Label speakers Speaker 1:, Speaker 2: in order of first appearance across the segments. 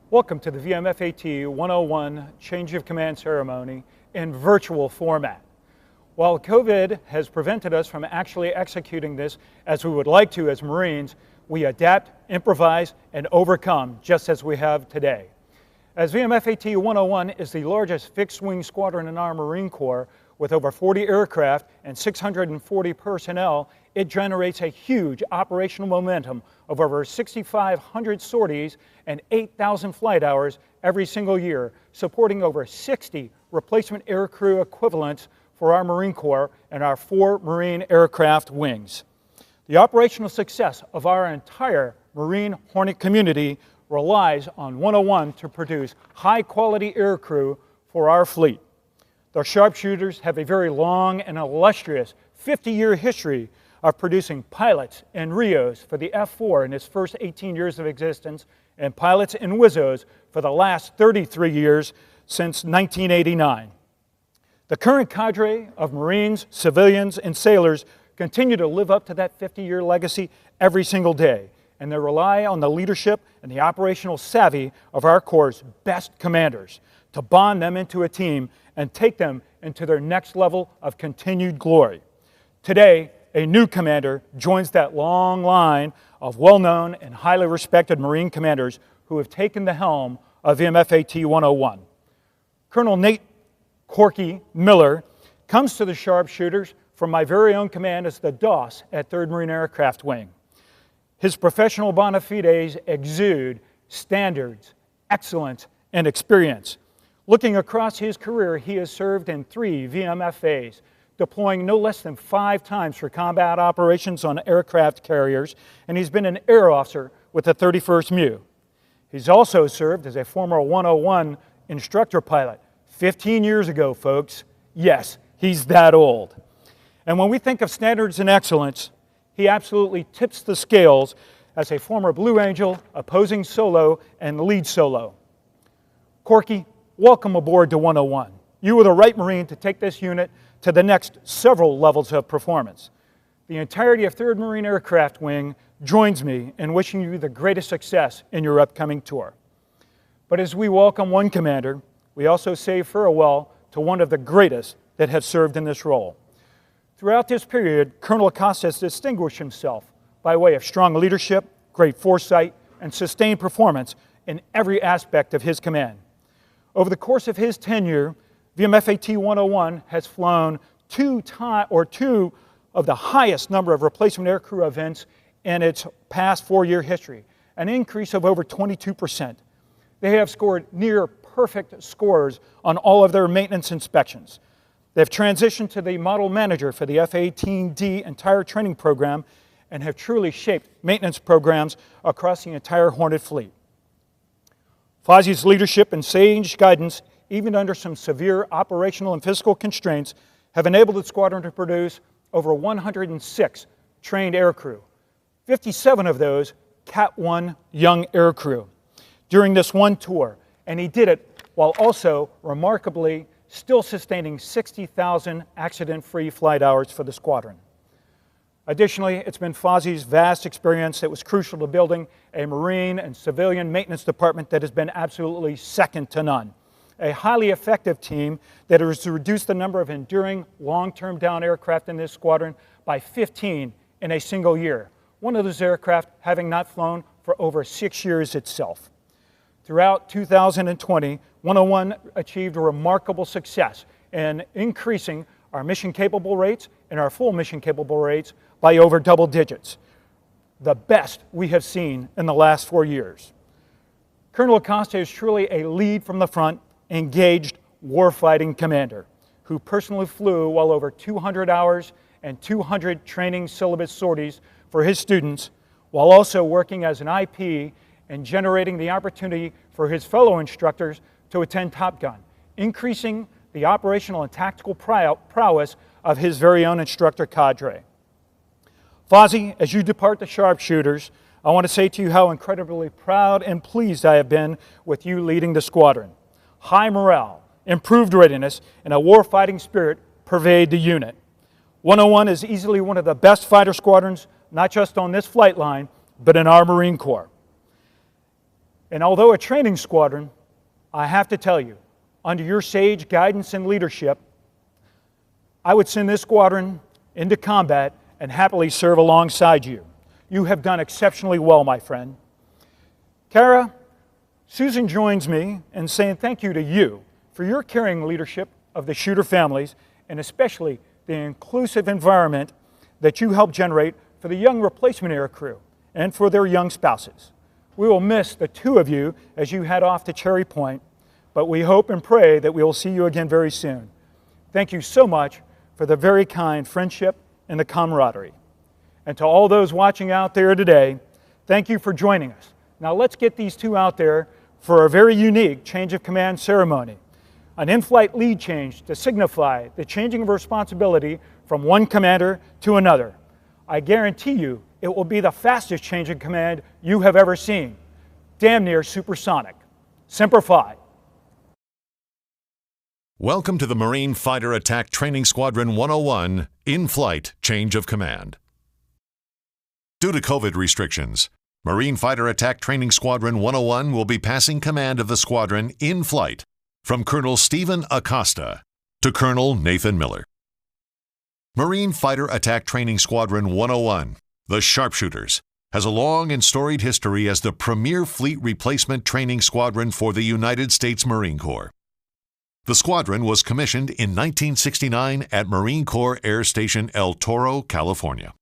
Speaker 1: Welcome to the VMFAT-101 Change of Command ceremony in virtual format. While COVID has prevented us from actually executing this as we would like to as Marines, we adapt, improvise, and overcome just as we have today. As VMFAT-101 is the largest fixed-wing squadron in our Marine Corps with over 40 aircraft and 640 personnel, it generates a huge operational momentum of over 6,500 sorties and 8,000 flight hours every single year, supporting over 60 replacement aircrew equivalents for our Marine Corps and our 4 Marine aircraft wings. The operational success of our entire Marine Hornet community relies on 101 to produce high-quality aircrew for our fleet. The sharpshooters have a very long and illustrious 50-year history of producing pilots and RIOs for the F-4 in its first 18 years of existence, and pilots and WIZOs for the last 33 years since 1989. The current cadre of Marines, civilians, and sailors continue to live up to that 50-year legacy every single day, and they rely on the leadership and the operational savvy of our Corps' best commanders to bond them into a team and take them into their next level of continued glory. Today, a new commander joins that long line of well-known and highly respected Marine commanders who have taken the helm of VMFAT-101. Colonel Nate Corky Miller comes to the sharpshooters from my very own command as the DOS at 3rd Marine Aircraft Wing. His professional bona fides exude standards, excellence, and experience. Looking across his career, he has served in 3 VMFAs, deploying no less than 5 times for combat operations on aircraft carriers, and he's been an air officer with the 31st MEU. He's also served as a former 101 instructor pilot 15 years ago, folks. Yes, he's that old. And when we think of standards and excellence, he absolutely tips the scales as a former Blue Angel, opposing solo, and lead solo. Corky, welcome aboard to 101. You are the right Marine to take this unit to the next several levels of performance. The entirety of 3rd Marine Aircraft Wing joins me in wishing you the greatest success in your upcoming tour. But as we welcome one commander, we also say farewell to one of the greatest that have served in this role. Throughout this period, Colonel Acosta has distinguished himself by way of strong leadership, great foresight, and sustained performance in every aspect of his command. Over the course of his tenure, VMFAT-101 has flown 2 of the highest number of replacement aircrew events in its past 4-year history, an increase of over 22%. They have scored near perfect scores on all of their maintenance inspections. They've transitioned to the model manager for the F-18D entire training program and have truly shaped maintenance programs across the entire Hornet fleet. Fozzie's leadership and sage guidance, even under some severe operational and physical constraints, have enabled the squadron to produce over 106 trained aircrew, 57 of those Cat 1 young aircrew, during this one tour, and he did it while also remarkably still sustaining 60,000 accident-free flight hours for the squadron. Additionally, it's been Fozzie's vast experience that was crucial to building a Marine and civilian maintenance department that has been absolutely second to none. A highly effective team that has reduced the number of enduring long-term down aircraft in this squadron by 15 in a single year, one of those aircraft having not flown for over 6 years itself. Throughout 2020, 101 achieved a remarkable success in increasing our mission-capable rates and our full mission-capable rates by over double digits, the best we have seen in the last 4 years. Colonel Acosta is truly a lead from the front, engaged warfighting commander who personally flew well over 200 hours and 200 training syllabus sorties for his students, while also working as an IP and generating the opportunity for his fellow instructors to attend Top Gun, increasing the operational and tactical prowess of his very own instructor cadre. Fozzie, as you depart the sharpshooters, I want to say to you how incredibly proud and pleased I have been with you leading the squadron. High morale, improved readiness, and a warfighting spirit pervade the unit. 101 is easily one of the best fighter squadrons, not just on this flight line, but in our Marine Corps. And although a training squadron, I have to tell you, under your sage guidance and leadership, I would send this squadron into combat and happily serve alongside you. You have done exceptionally well, my friend. Kara, Susan joins me in saying thank you to you for your caring leadership of the shooter families, and especially the inclusive environment that you help generate for the young replacement air crew and for their young spouses. We will miss the two of you as you head off to Cherry Point, but we hope and pray that we will see you again very soon. Thank you so much for the very kind friendship and the camaraderie. And to all those watching out there today, thank you for joining us. Now let's get these two out there for a very unique change of command ceremony, an in-flight lead change to signify the changing of responsibility from one commander to another. I guarantee you it will be the fastest change of command you have ever seen. Damn near supersonic. Semper Fi.
Speaker 2: Welcome to the Marine Fighter Attack Training Squadron 101 In-Flight Change of Command. Due to COVID restrictions, Marine Fighter Attack Training Squadron 101 will be passing command of the squadron in flight from Colonel Stephen Acosta to Colonel Nathan Miller. Marine Fighter Attack Training Squadron 101, the Sharpshooters, has a long and storied history as the premier fleet replacement training squadron for the United States Marine Corps. The squadron was commissioned in 1969 at Marine Corps Air Station El Toro, California.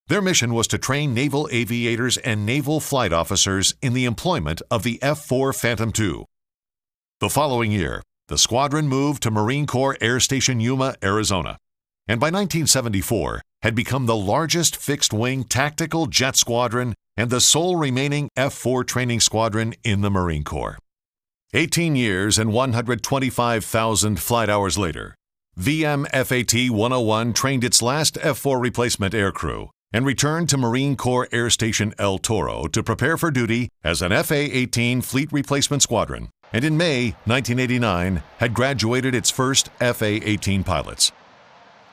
Speaker 2: Their mission was to train naval aviators and naval flight officers in the employment of the F-4 Phantom II. The following year, the squadron moved to Marine Corps Air Station Yuma, Arizona, and by 1974 had become the largest fixed-wing tactical jet squadron and the sole remaining F-4 training squadron in the Marine Corps. 18 years and 125,000 flight hours later, VMFAT-101 trained its last F-4 replacement aircrew and returned to Marine Corps Air Station El Toro to prepare for duty as an FA-18 Fleet Replacement Squadron, and in May 1989 had graduated its first FA-18 pilots.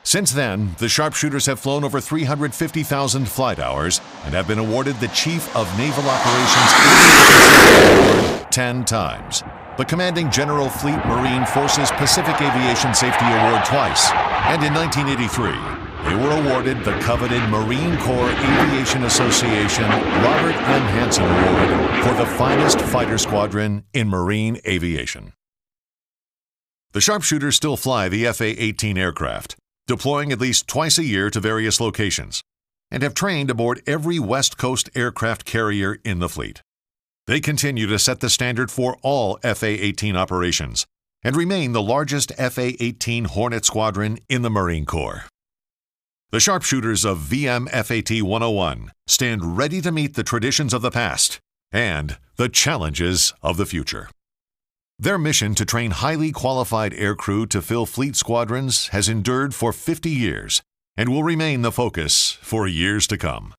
Speaker 2: Since then, the Sharpshooters have flown over 350,000 flight hours and have been awarded the Chief of Naval Operations Award 10 times, the Commanding General Fleet Marine Forces Pacific Aviation Safety Award twice, and in 1983, they were awarded the coveted Marine Corps Aviation Association Robert M. Hansen Award for the finest fighter squadron in marine aviation. The Sharpshooters still fly the FA-18 aircraft, deploying at least twice a year to various locations, and have trained aboard every West Coast aircraft carrier in the fleet. They continue to set the standard for all FA-18 operations and remain the largest FA-18 Hornet squadron in the Marine Corps. The Sharpshooters of VMFAT-101 stand ready to meet the traditions of the past and the challenges of the future. Their mission to train highly qualified aircrew to fill fleet squadrons has endured for 50 years and will remain the focus for years to come.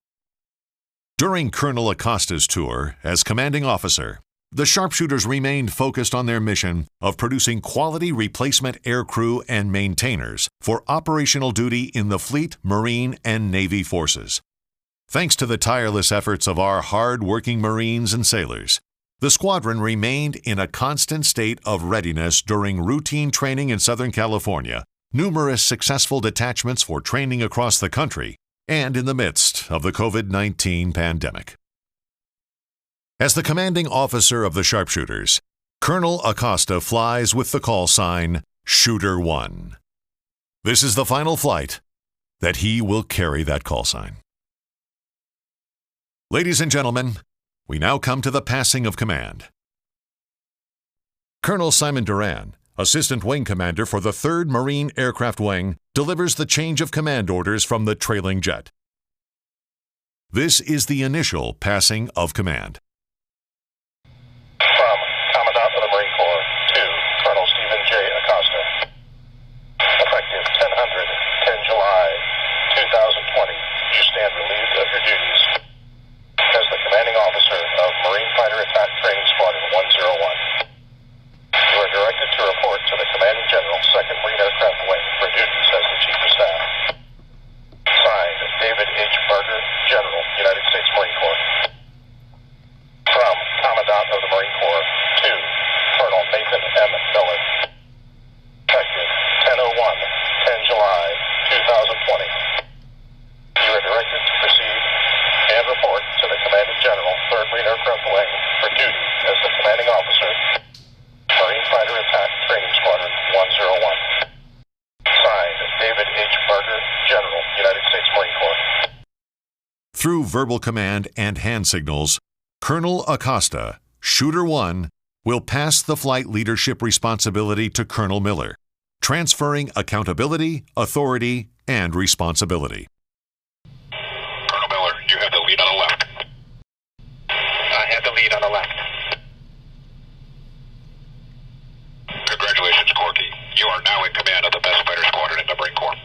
Speaker 2: During Colonel Acosta's tour as commanding officer, the Sharpshooters remained focused on their mission of producing quality replacement aircrew and maintainers for operational duty in the Fleet, Marine, and Navy forces. Thanks to the tireless efforts of our hard-working Marines and sailors, the squadron remained in a constant state of readiness during routine training in Southern California, numerous successful detachments for training across the country, and in the midst of the COVID-19 pandemic. As the commanding officer of the Sharpshooters, Colonel Acosta flies with the call sign Shooter 1. This is the final flight that he will carry that call sign. Ladies and gentlemen, we now come to the passing of command. Colonel Simon Duran, Assistant Wing Commander for the 3rd Marine Aircraft Wing, delivers the change of command orders from the trailing jet. This is the initial passing of command.
Speaker 3: From Commandant of the Marine Corps to Colonel Stephen J. Acosta. Effective 10 July 2020, you stand relieved of your duties as the commanding officer of Marine Fighter Attack Training Squadron 101. You are directed to report to the Commanding General, 2nd Marine Aircraft Wing, for duties as the Chief of Staff. Signed, David H. Barger, General, United States Marine Corps. You are directed to proceed and report to the Commanding General, 3rd Marine Aircraft Wing, for duty as the Commanding Officer, Marine Fighter Attack Training Squadron 101. Signed, David H. Barger, General, United States Marine Corps.
Speaker 2: Through verbal command and hand signals, Colonel Acosta, Shooter 1, will pass the flight leadership responsibility to Colonel Miller, transferring accountability, authority, and responsibility.
Speaker 3: Colonel Miller, you have the lead on the left. I have the lead on the left. Congratulations, Corky. You are now in command of the best fighter squadron in the Marine Corps.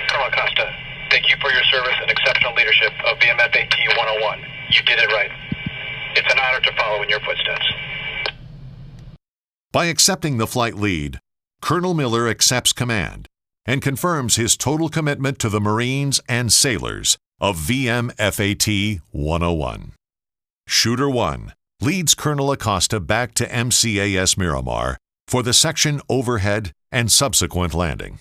Speaker 3: Colonel Acosta, thank you for your service and exceptional leadership of VMFAT-101. You did it right. It's an honor to follow in your footsteps.
Speaker 2: By accepting the flight lead, Colonel Miller accepts command and confirms his total commitment to the Marines and sailors of VMFAT-101. Shooter 1 leads Colonel Acosta back to MCAS Miramar for the section overhead and subsequent landing.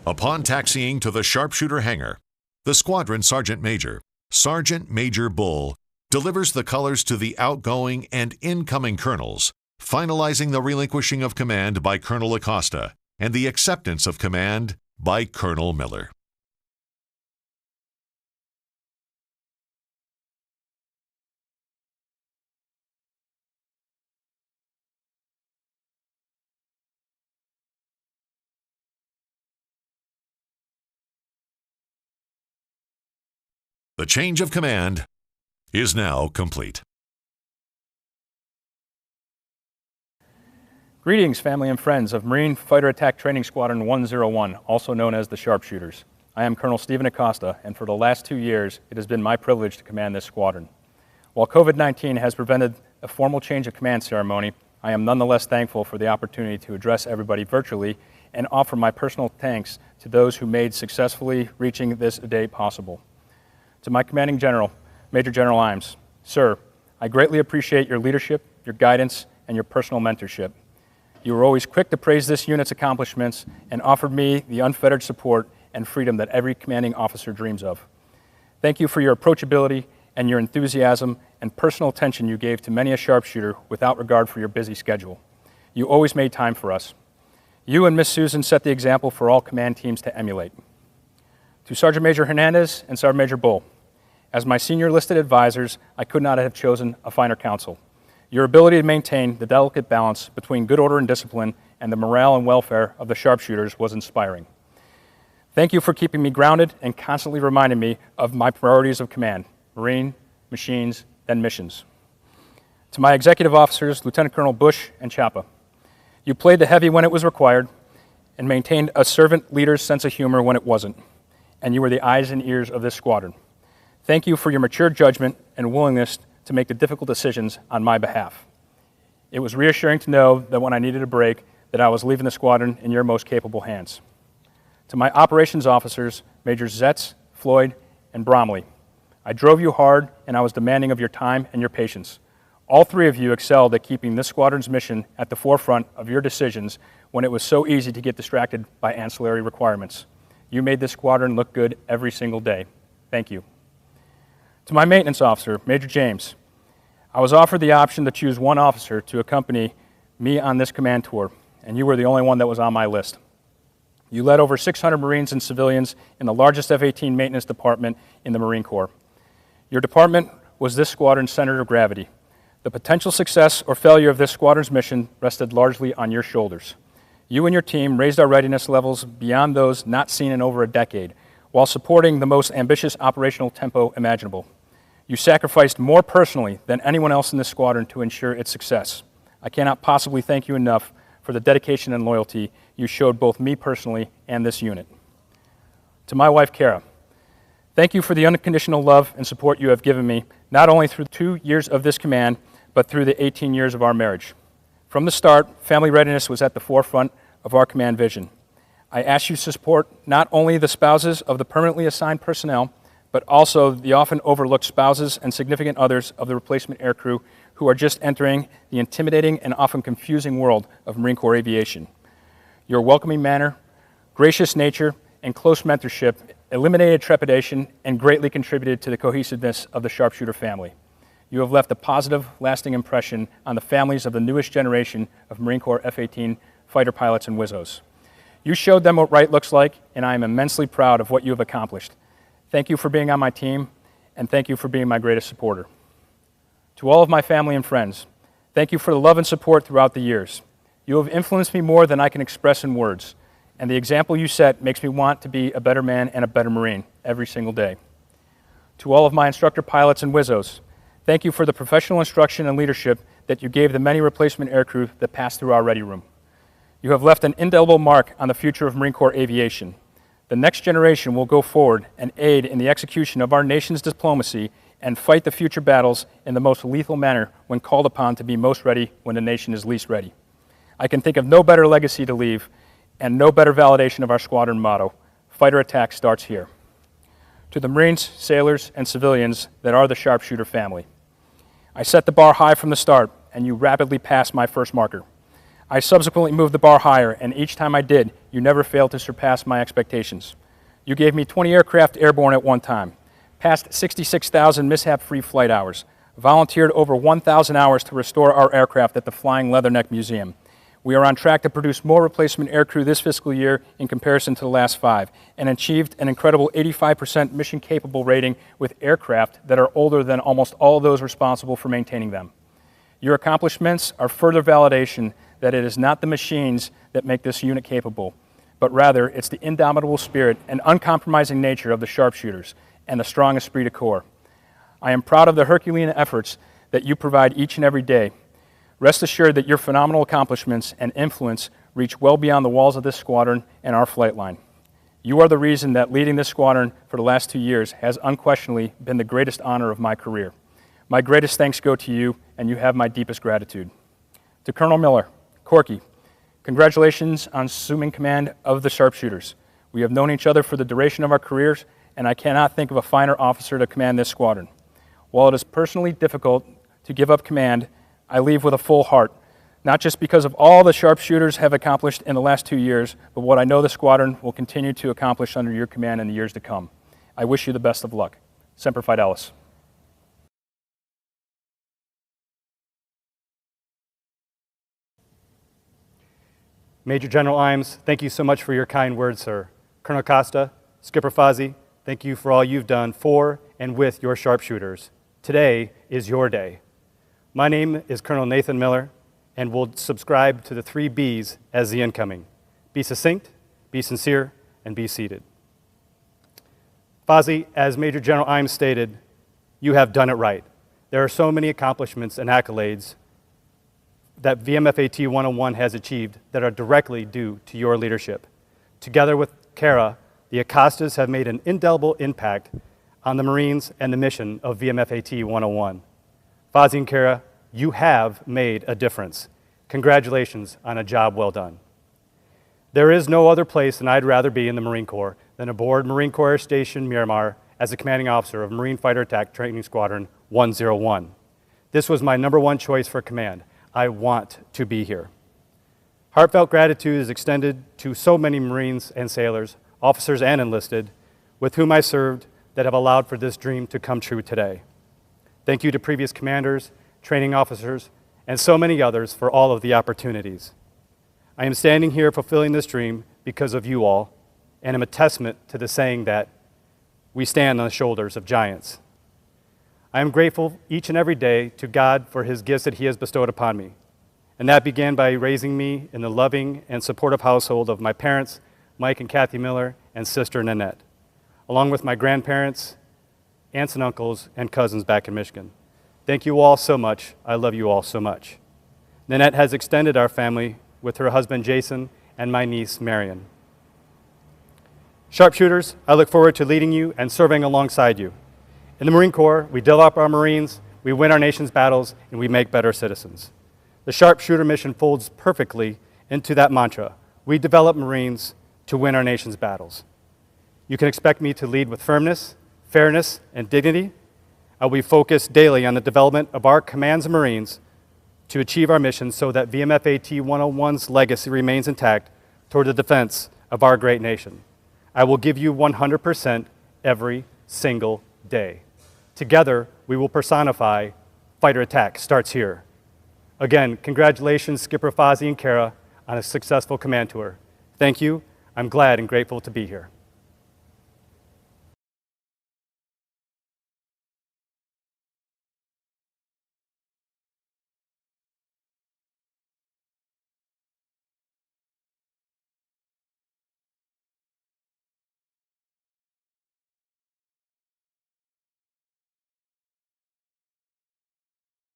Speaker 2: Upon taxiing to the sharpshooter hangar, the squadron sergeant major, Sergeant Major Bull, delivers the colors to the outgoing and incoming colonels, finalizing the relinquishing of command by Colonel Acosta and the acceptance of command by Colonel Miller. The change of command is now complete.
Speaker 4: Greetings, family and friends of Marine Fighter Attack Training Squadron 101, also known as the Sharpshooters. I am Colonel Stephen Acosta, and for the last 2 years, it has been my privilege to command this squadron. While COVID-19 has prevented a formal change of command ceremony, I am nonetheless thankful for the opportunity to address everybody virtually and offer my personal thanks to those who made successfully reaching this day possible. To my Commanding General, Major General Imes, Sir, I greatly appreciate your leadership, your guidance, and your personal mentorship. You were always quick to praise this unit's accomplishments and offered me the unfettered support and freedom that every commanding officer dreams of. Thank you for your approachability and your enthusiasm and personal attention you gave to many a sharpshooter without regard for your busy schedule. You always made time for us. You and Miss Susan set the example for all command teams to emulate. To Sergeant Major Hernandez and Sergeant Major Bull, as my senior listed advisors, I could not have chosen a finer counsel. Your ability to maintain the delicate balance between good order and discipline and the morale and welfare of the sharpshooters was inspiring. Thank you for keeping me grounded and constantly reminding me of my priorities of command: Marine, machines, then missions. To my executive officers, Lieutenant Colonel Bush and Chapa, you played the heavy when it was required and maintained a servant leader's sense of humor when it wasn't, and you were the eyes and ears of this squadron. Thank you for your mature judgment and willingness to make the difficult decisions on my behalf. It was reassuring to know that when I needed a break, that I was leaving the squadron in your most capable hands. To my operations officers, Majors Zetz, Floyd, and Bromley, I drove you hard and I was demanding of your time and your patience. All three of you excelled at keeping this squadron's mission at the forefront of your decisions when it was so easy to get distracted by ancillary requirements. You made this squadron look good every single day. Thank you. To my maintenance officer, Major James, I was offered the option to choose one officer to accompany me on this command tour, and you were the only one that was on my list. You led over 600 Marines and civilians in the largest F-18 maintenance department in the Marine Corps. Your department was this squadron's center of gravity. The potential success or failure of this squadron's mission rested largely on your shoulders. You and your team raised our readiness levels beyond those not seen in over a decade, while supporting the most ambitious operational tempo imaginable. You sacrificed more personally than anyone else in this squadron to ensure its success. I cannot possibly thank you enough for the dedication and loyalty you showed both me personally and this unit. To my wife, Kara, thank you for the unconditional love and support you have given me, not only through 2 years of this command, but through the 18 years of our marriage. From the start, family readiness was at the forefront of our command vision. I ask you to support not only the spouses of the permanently assigned personnel, but also the often overlooked spouses and significant others of the replacement aircrew who are just entering the intimidating and often confusing world of Marine Corps aviation. Your welcoming manner, gracious nature, and close mentorship eliminated trepidation and greatly contributed to the cohesiveness of the sharpshooter family. You have left a positive, lasting impression on the families of the newest generation of Marine Corps F-18 fighter pilots and WISOs. You showed them what right looks like, and I am immensely proud of what you have accomplished. Thank you for being on my team, and thank you for being my greatest supporter. To all of my family and friends, thank you for the love and support throughout the years. You have influenced me more than I can express in words, and the example you set makes me want to be a better man and a better Marine every single day. To all of my instructor pilots and WISOs, thank you for the professional instruction and leadership that you gave the many replacement aircrew that passed through our ready room. You have left an indelible mark on the future of Marine Corps aviation. The next generation will go forward and aid in the execution of our nation's diplomacy and fight the future battles in the most lethal manner when called upon to be most ready when the nation is least ready. I can think of no better legacy to leave and no better validation of our squadron motto, fighter attack starts here. To the Marines, sailors, and civilians that are the sharpshooter family, I set the bar high from the start, and you rapidly passed my first marker. I subsequently moved the bar higher, and each time I did, you never failed to surpass my expectations. You gave me 20 aircraft airborne at one time, passed 66,000 mishap-free flight hours, volunteered over 1,000 hours to restore our aircraft at the Flying Leatherneck Museum. We are on track to produce more replacement aircrew this fiscal year in comparison to the last 5, and achieved an incredible 85% mission-capable rating with aircraft that are older than almost all those responsible for maintaining them. Your accomplishments are further validation that it is not the machines that make this unit capable, but rather it's the indomitable spirit and uncompromising nature of the sharpshooters and the strong esprit de corps. I am proud of the Herculean efforts that you provide each and every day. Rest assured that your phenomenal accomplishments and influence reach well beyond the walls of this squadron and our flight line. You are the reason that leading this squadron for the last 2 years has unquestionably been the greatest honor of my career. My greatest thanks go to you, and you have my deepest gratitude. To Colonel Miller, Corky, congratulations on assuming command of the sharpshooters. We have known each other for the duration of our careers, and I cannot think of a finer officer to command this squadron. While it is personally difficult to give up command, I leave with a full heart, not just because of all the sharpshooters have accomplished in the last 2 years, but what I know the squadron will continue to accomplish under your command in the years to come. I wish you the best of luck. Semper Fidelis.
Speaker 5: Major General Imes, thank you so much for your kind words, sir. Colonel Costa, Skipper Fozzie, thank you for all you've done for and with your sharpshooters. Today is your day. My name is Colonel Nathan Miller, and will subscribe to the 3 B's as the incoming. Be succinct, be sincere, and be seated. Fozzie, as Major General Imes stated, You have done it right. There are so many accomplishments and accolades that VMFAT-101 has achieved that are directly due to your leadership. Together with Kara, the Acostas have made an indelible impact on the Marines and the mission of VMFAT-101. Fozzie and Kara, you have made a difference. Congratulations on a job well done. There is no other place than I'd rather be in the Marine Corps than aboard Marine Corps Air Station Miramar as the commanding officer of Marine Fighter Attack Training Squadron 101. This was my #1 choice for command. I want to be here. Heartfelt gratitude is extended to so many Marines and sailors, officers and enlisted, with whom I served that have allowed for this dream to come true today. Thank you to previous commanders, training officers, and so many others for all of the opportunities. I am standing here fulfilling this dream because of you all, and am a testament to the saying that we stand on the shoulders of giants. I am grateful each and every day to God for his gifts that he has bestowed upon me. And that began by raising me in the loving and supportive household of my parents, Mike and Kathy Miller, and sister Nanette, along with my grandparents, aunts and uncles, and cousins back in Michigan. Thank you all so much. I love you all so much. Nanette has extended our family with her husband Jason and my niece Marion. Sharpshooters, I look forward to leading you and serving alongside you. In the Marine Corps, we develop our Marines, we win our nation's battles, and we make better citizens. The Sharpshooter mission folds perfectly into that mantra. We develop Marines to win our nation's battles. You can expect me to lead with firmness, fairness, and dignity. I will be focused daily on the development of our commands and Marines to achieve our mission so that VMFAT-101's legacy remains intact toward the defense of our great nation. I will give you 100% every single day. Together, we will personify Fighter Attack Starts Here. Again, congratulations, Skipper Fozzie and Kara, on a successful command tour. Thank you. I'm glad and grateful to be here.